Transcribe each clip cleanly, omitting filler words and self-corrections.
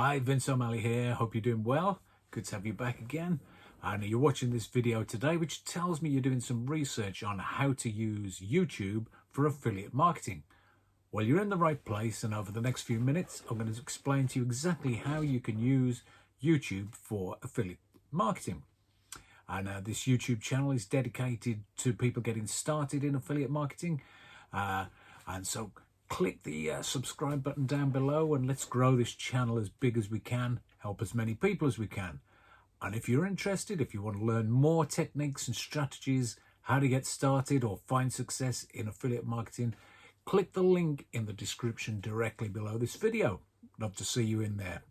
Hi, Vince O'Malley here. Hope you're doing well. Good to have you back again. And you're watching this video today, which tells me you're doing some research on how to use YouTube for affiliate marketing. Well, you're in the right place, and over the next few minutes, I'm going to explain to you exactly how you can use YouTube for affiliate marketing. And this YouTube channel is dedicated to people getting started in affiliate marketing. And so click the subscribe button down below, and let's grow this channel as big as we can, help as many people as we can. And if you're interested, if you want to learn more techniques and strategies, how to get started or find success in affiliate marketing, click the link in the description directly below this video. Love to see you in there.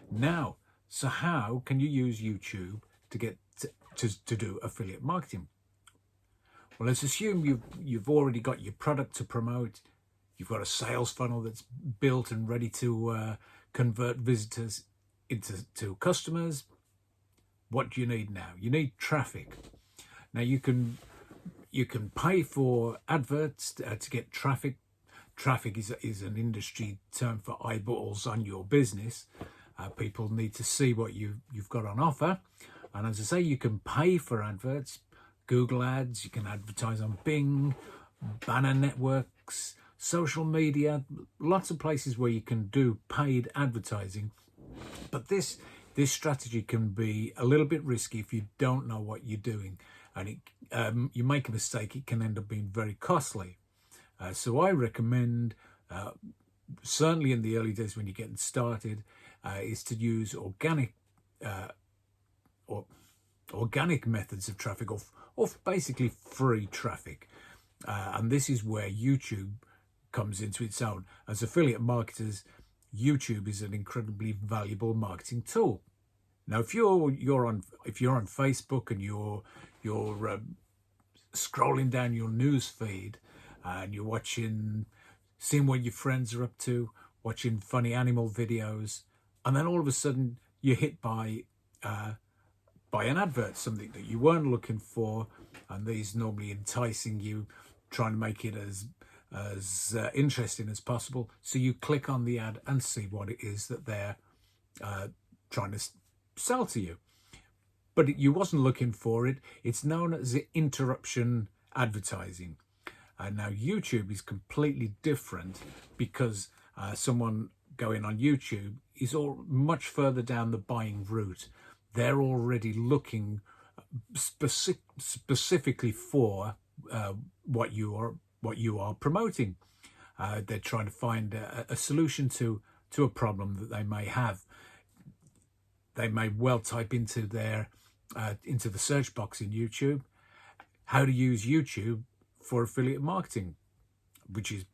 Now, so how can you use YouTube to get to do affiliate marketing? Well, let's assume you've already got your product to promote. You've got a sales funnel that's built and ready to convert visitors into customers. What do you need now? You need traffic. Now you can pay for adverts to get traffic. Traffic is an industry term for eyeballs on your business. People need to see what you've got on offer. And as I say, you can pay for adverts, Google ads, you can advertise on Bing, banner networks, social media, lots of places where you can do paid advertising. But this strategy can be a little bit risky if you don't know what you're doing, and you make a mistake, it can end up being very costly. So I recommend, certainly in the early days when you're getting started, is to use organic methods of traffic, or basically free traffic. And this is where YouTube comes into its own. As affiliate marketers, YouTube is an incredibly valuable marketing tool. Now, if you're on Facebook and you're scrolling down your news feed and you're seeing what your friends are up to, watching funny animal videos, and then all of a sudden you're hit by an advert, something that you weren't looking for, and these normally enticing you, trying to make it as interesting as possible. So you click on the ad and see what it is that they're trying to sell to you. But you wasn't looking for it. It's known as interruption advertising. Now YouTube is completely different, because someone going on YouTube is much further down the buying route. They're already looking specifically for what you are promoting. They're trying to find a solution to a problem that they may have. They may well type into the search box in YouTube how to use YouTube for affiliate marketing, which is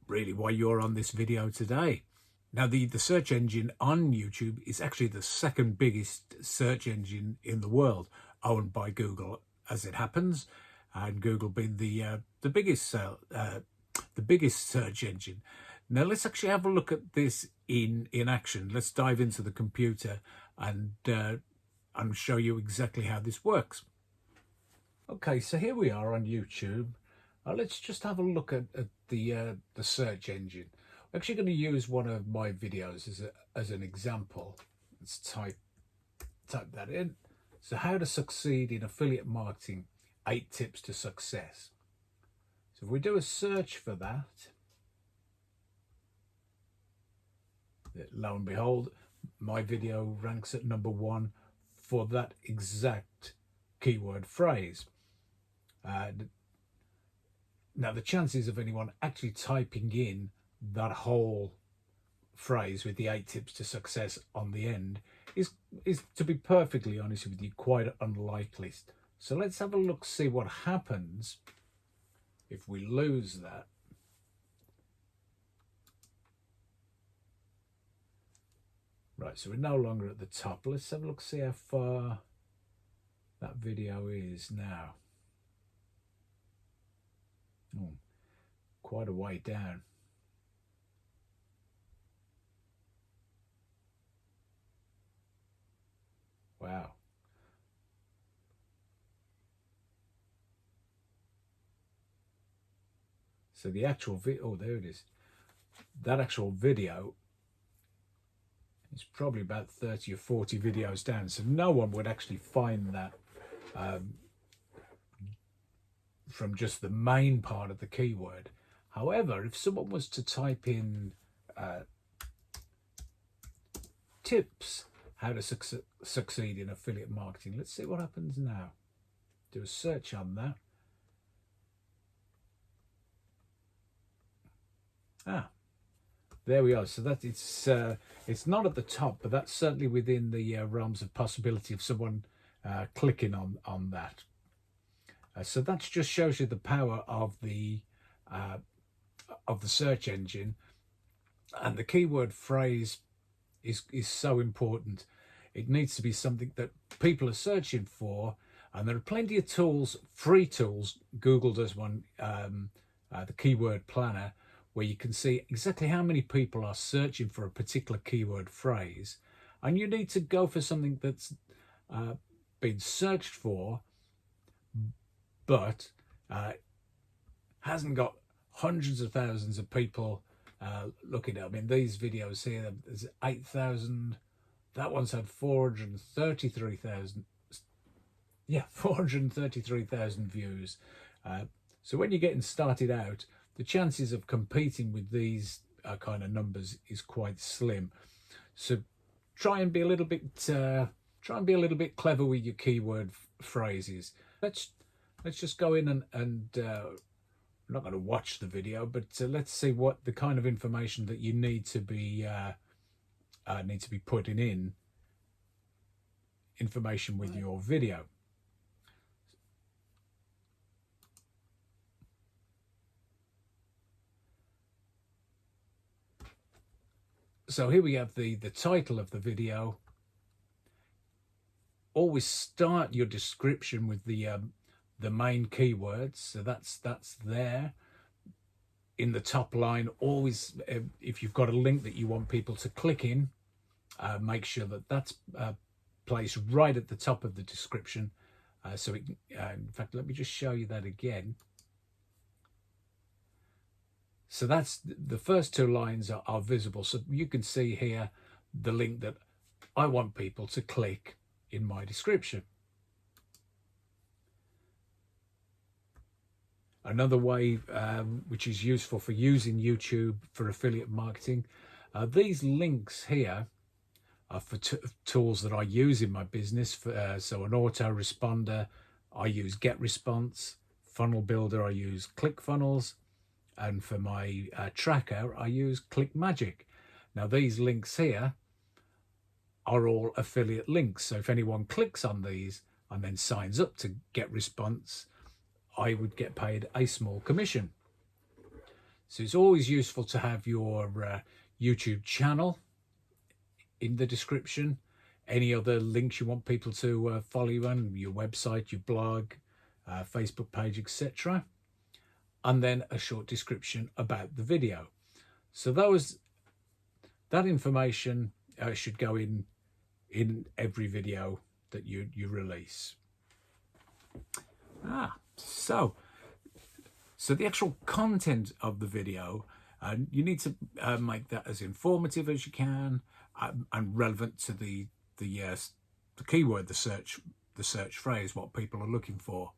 really why you're on this video today. Now, the search engine on YouTube is actually the second biggest search engine in the world, owned by Google, as it happens, and Google being the biggest search engine. Now, let's actually have a look at this in action. Let's dive into the computer and show you exactly how this works. Okay, so here we are on YouTube. Let's just have a look at the search engine. I'm actually going to use one of my videos as an example. Let's type that in. So, how to succeed in affiliate marketing, 8 tips to success. So if we do a search for that, lo and behold, my video ranks at number 1 for that exact keyword phrase. Now, the chances of anyone actually typing in that whole phrase with the 8 tips to success on the end is, to be perfectly honest with you, quite unlikely. So let's have a look, see what happens if we lose that. Right, so we're no longer at the top. Let's have a look, see how far that video is now. Oh, quite a way down. Wow. So the actual video, oh, there it is. That actual video It's probably about 30 or 40 videos down, so no one would actually find that from just the main part of the keyword. However, if someone was to type in tips how to succeed in affiliate marketing, let's see what happens now. Do a search on that. There we are. So that it's not at the top, but that's certainly within the realms of possibility of someone clicking on that. So that just shows you the power of the search engine, and the keyword phrase is so important. It needs to be something that people are searching for, and there are plenty of tools, free tools. Google does one, the keyword planner, where you can see exactly how many people are searching for a particular keyword phrase, and you need to go for something that's been searched for but hasn't got hundreds of thousands of people looking at it. I mean, these videos here, there's 8,000. That one's had 433,000. Yeah, 433,000 views. So when you're getting started out, the chances of competing with these kind of numbers is quite slim. So try and be a little bit clever with your keyword phrases. Let's just go in and I'm not going to watch the video, but let's see what the kind of information that you need to be putting in information with your video. So here we have the title of the video. Always start your description with the main keywords. So that's there in the top line. Always, if you've got a link that you want people to click in, make sure that that's placed right at the top of the description. So it, in fact, let me just show you that again. So that's the first two lines are visible. So you can see here the link that I want people to click in my description. Another way which is useful for using YouTube for affiliate marketing, these links here are for tools that I use in my business. So an autoresponder, I use GetResponse. Funnel Builder, I use ClickFunnels. And for my tracker, I use ClickMagick. Now these links here are all affiliate links. So if anyone clicks on these and then signs up to GetResponse, I would get paid a small commission. So it's always useful to have your YouTube channel in the description, any other links you want people to follow you on, your website, your blog, Facebook page, etc. And then a short description about the video. So that information should go in every video that you release. So the actual content of the video, you need to make that as informative as you can and relevant to the keyword, the search phrase, what people are looking for.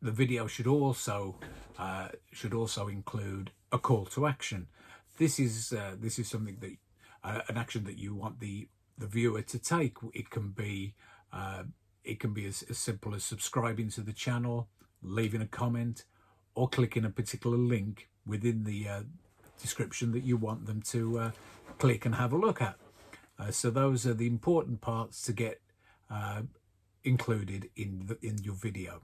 The video should also include a call to action. This is something that an action that you want the viewer to take. It can be as simple as subscribing to the channel, leaving a comment, or clicking a particular link within the description that you want them to click and have a look at. So those are the important parts to get included in your video.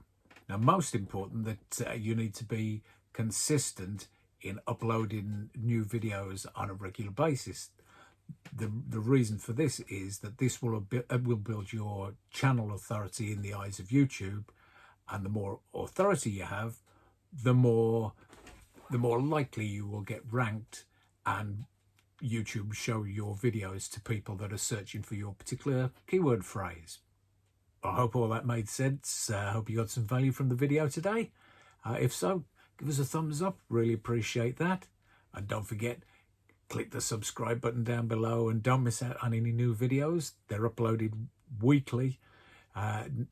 Now, most important, that you need to be consistent in uploading new videos on a regular basis. The reason for this is that this will build your channel authority in the eyes of YouTube, and the more authority you have, the more likely you will get ranked and YouTube show your videos to people that are searching for your particular keyword phrase. I hope all that made sense. I hope you got some value from the video today. If so, give us a thumbs up. Really appreciate that. And don't forget, click the subscribe button down below and don't miss out on any new videos. They're uploaded weekly. And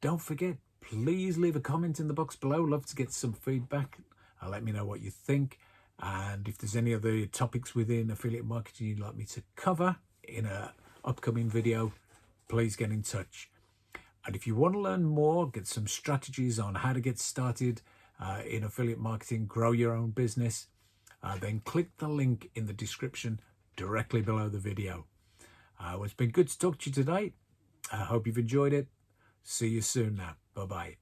don't forget, please leave a comment in the box below. Love to get some feedback. Let me know what you think. And if there's any other topics within affiliate marketing you'd like me to cover in an upcoming video, please get in touch. And if you want to learn more, get some strategies on how to get started in affiliate marketing, grow your own business, then click the link in the description directly below the video. Well, it's been good to talk to you today. I hope you've enjoyed it. See you soon now. Bye-bye.